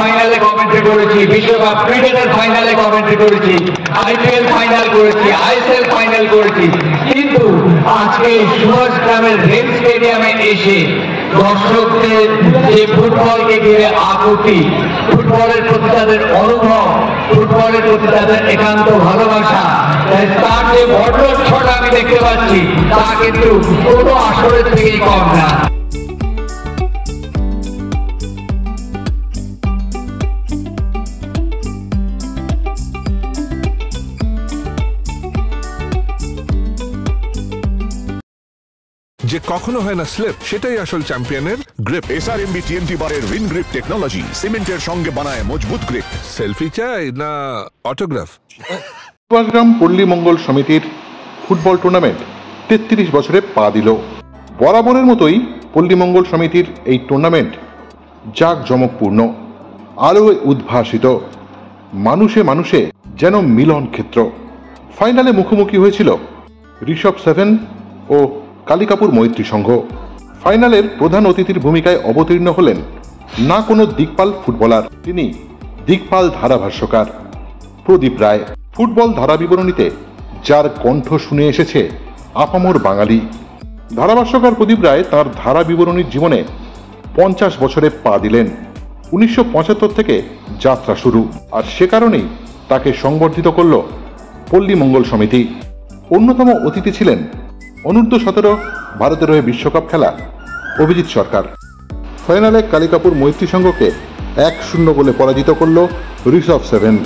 ফাইনালে কমেন্ট্রি করেছি, বিশ্বকাপ ক্রিকেটের ফাইনালে কমেন্ট্রি করেছি, IPL ফাইনাল করেছি, ISL ফাইনাল করেছি, কিন্তু আজকে সুভাষগ্রামের রেল স্টেডিয়ামে এসে দর্শকদের যে ফুটবলকে ঘিরে আকুতি, ফুটবলের প্রতি তাদের অনুভব, ফুটবলের প্রতি তাদের একান্ত ভালোবাসা, তার যে বর্ণচ্ছটা আমি দেখতে পাচ্ছি তা কিন্তু কোনো আসরের থেকেই কম না। যে কখনো হয় না স্লিপ, সেটাই আসল চ্যাম্পিয়নের গ্রিপ। SRMB TNT বারের উইন গ্রিপ টেকনোলজি সিমেন্টের সঙ্গে বানায় মজবুত গ্রিপ। সেলফি চাই না অটোগ্রাফ? সুভাষগ্রাম পল্লী মঙ্গল সমিতির ফুটবল টুর্নামেন্ট 33 বছরে পা দিল। বরাবরের মতোই পল্লী মঙ্গল সমিতির এই টুর্নামেন্ট জাঁকজমকপূর্ণ, আলোয় উদ্ভাসিত, মানুষে মানুষে যেন মিলন ক্ষেত্র। ফাইনালে মুখোমুখি হয়েছিল ঋষভ 7 ও কালিকাপুর মৈত্রী সংঘ। ফাইনালের প্রধান অতিথির ভূমিকায় অবতীর্ণ হলেন না কোনো দিকপাল ফুটবলার, তিনি দিকপাল ধারাভাষ্যকার প্রদীপ রায়। ফুটবল ধারাবিবরণীতে যার কণ্ঠ শুনে এসেছে আপামর বাঙালি। ধারাভাষ্যকার প্রদীপ রায় তাঁর ধারাবিবরণীর জীবনে 50 বছরে পা দিলেন। 1975 থেকে যাত্রা শুরু, আর সে কারণেই তাকে সংবর্ধিত করল পল্লী মঙ্গল সমিতি। অন্যতম অতিথি ছিলেন অনূর্ধ্ব-17 ভারতের হয়ে বিশ্বকাপ খেলা অভিজিৎ সরকার। ফাইনালে কালিকাপুর মৈত্রী সংঘকে 1-0 গোলে পরাজিত করল ঋষভ 7।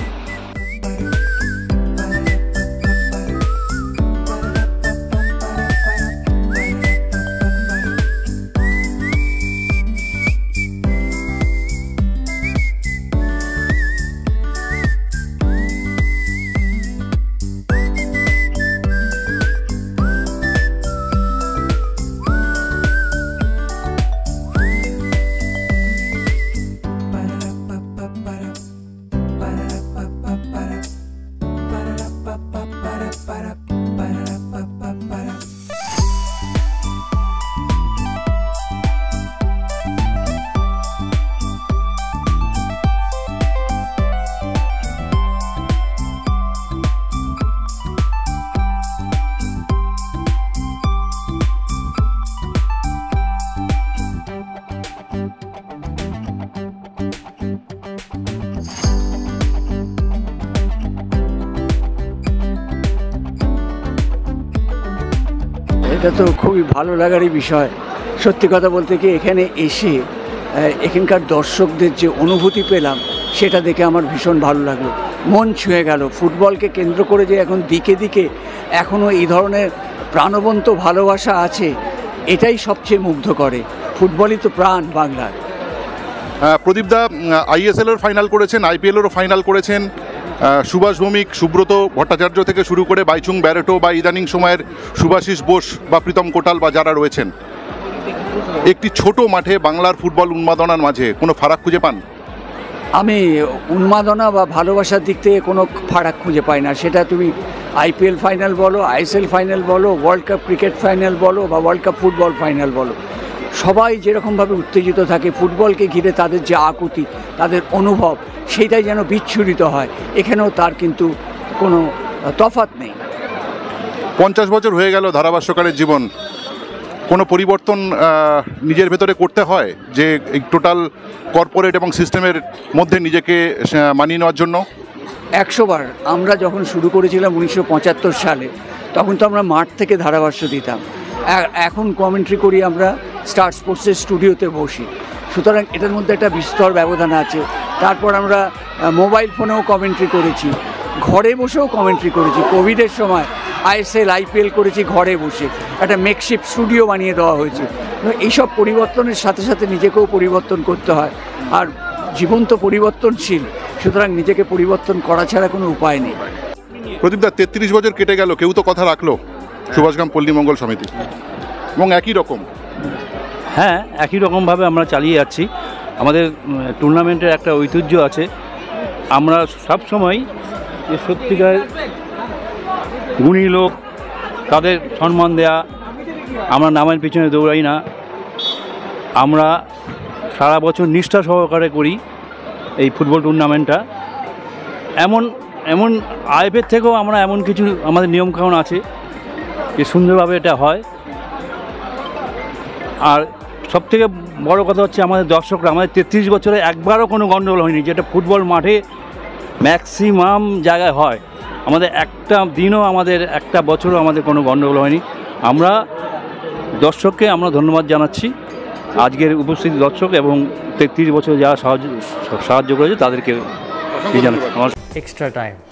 এটা তো খুবই ভালো লাগারই বিষয়। সত্যি কথা বলতে কি, এখানে এসে এখানকার দর্শকদের যে অনুভূতি পেলাম সেটা দেখে আমার ভীষণ ভালো লাগলো, মন ছুঁয়ে গেল। ফুটবলকে কেন্দ্র করে যে এখন দিকে দিকে এখনও এই ধরনের প্রাণবন্ত ভালোবাসা আছে, এটাই সবচেয়ে মুগ্ধ করে। ফুটবলই তো প্রাণ বাংলার। প্রদীপদা ISL এর ফাইনাল করেছেন, IPL এরও ফাইনাল করেছেন। সুভাষ ভৌমিক, সুব্রত ভট্টাচার্য থেকে শুরু করে বাইচুং ব্যারেটো বা ইদানিং সময়ের সুভাষিস বোস বা প্রীতম কোটাল বা যারা রয়েছেন, একটি ছোট মাঠে বাংলার ফুটবল উন্মাদনার মাঝে কোনো ফারাক খুঁজে পান? আমি উন্মাদনা বা ভালোবাসার দিক থেকে কোনো ফারাক খুঁজে পাই না। সেটা তুমি IPL ফাইনাল বলো, ISL ফাইনাল বলো, ওয়ার্ল্ড কাপ ক্রিকেট ফাইনাল বলো বা ওয়ার্ল্ড কাপ ফুটবল ফাইনাল বলো, সবাই যেরকমভাবে উত্তেজিত থাকে ফুটবলকে ঘিরে, তাদের যে আকুতি, তাদের অনুভব, সেইটাই যেন বিচ্ছুরিত হয়। এখানেও তার কিন্তু কোনো তফাৎ নেই। 50 বছর হয়ে গেল ধারাভাষ্যকারের জীবন, কোনো পরিবর্তন নিজের ভেতরে করতে হয় যে এই টোটাল কর্পোরেট এবং সিস্টেমের মধ্যে নিজেকে মানিয়ে নেওয়ার জন্য? 100 বার। আমরা যখন শুরু করেছিলাম 1975 সালে, তখন তো আমরা মাঠ থেকে ধারাভাষ্য দিতাম। এখন কমেন্ট্রি করি আমরা স্টার স্পোর্টসের স্টুডিওতে বসি। সুতরাং এটার মধ্যে একটা বিস্তর ব্যবধান আছে। তারপর আমরা মোবাইল ফোনেও কমেন্ট্রি করেছি, ঘরে বসেও কমেন্ট্রি করেছি। কোভিডের সময় ISL IPL করেছি ঘরে বসে, একটা মেকশিফট স্টুডিও বানিয়ে দেওয়া হয়েছে। এইসব পরিবর্তনের সাথে সাথে নিজেকেও পরিবর্তন করতে হয়, আর জীবন তো পরিবর্তনশীল, সুতরাং নিজেকে পরিবর্তন করা ছাড়া কোনো উপায় নেই। প্রদীপদা, 33 বছর কেটে গেল, কেউ তো কথা রাখলো সুভাষগ্রাম পল্লী মঙ্গল সমিতি, এবং একই রকম। হ্যাঁ, একই রকমভাবে আমরা চালিয়ে যাচ্ছি। আমাদের টুর্নামেন্টের একটা ঐতিহ্য আছে। আমরা সবসময় যে সত্যিকার গুণী লোক, তাদের সম্মান দেয়া, আমরা নামের পিছনে দৌড়াই না। আমরা সারা বছর নিষ্ঠা সহকারে করি এই ফুটবল টুর্নামেন্টটা এমন এমন আইপিএল থেকেও আমরা এমন কিছু আমাদের নিয়মকানুন আছে যে সুন্দরভাবে এটা হয়। আর সবথেকে বড় কথা হচ্ছে আমাদের দর্শকরা, আমাদের 33 বছরে একবারও কোনো গণ্ডগোল হয়নি, যেটা ফুটবল মাঠে ম্যাক্সিমাম জায়গায় হয়। আমাদের একটা দিনও, আমাদের একটা বছরও আমাদের কোনো গণ্ডগোল হয়নি। আমরা দর্শককে আমরা ধন্যবাদ জানাচ্ছি, আজকের উপস্থিত দর্শক এবং 33 বছর যারা সাহায্য করেছে তাদেরকে জানাচ্ছি। extra time.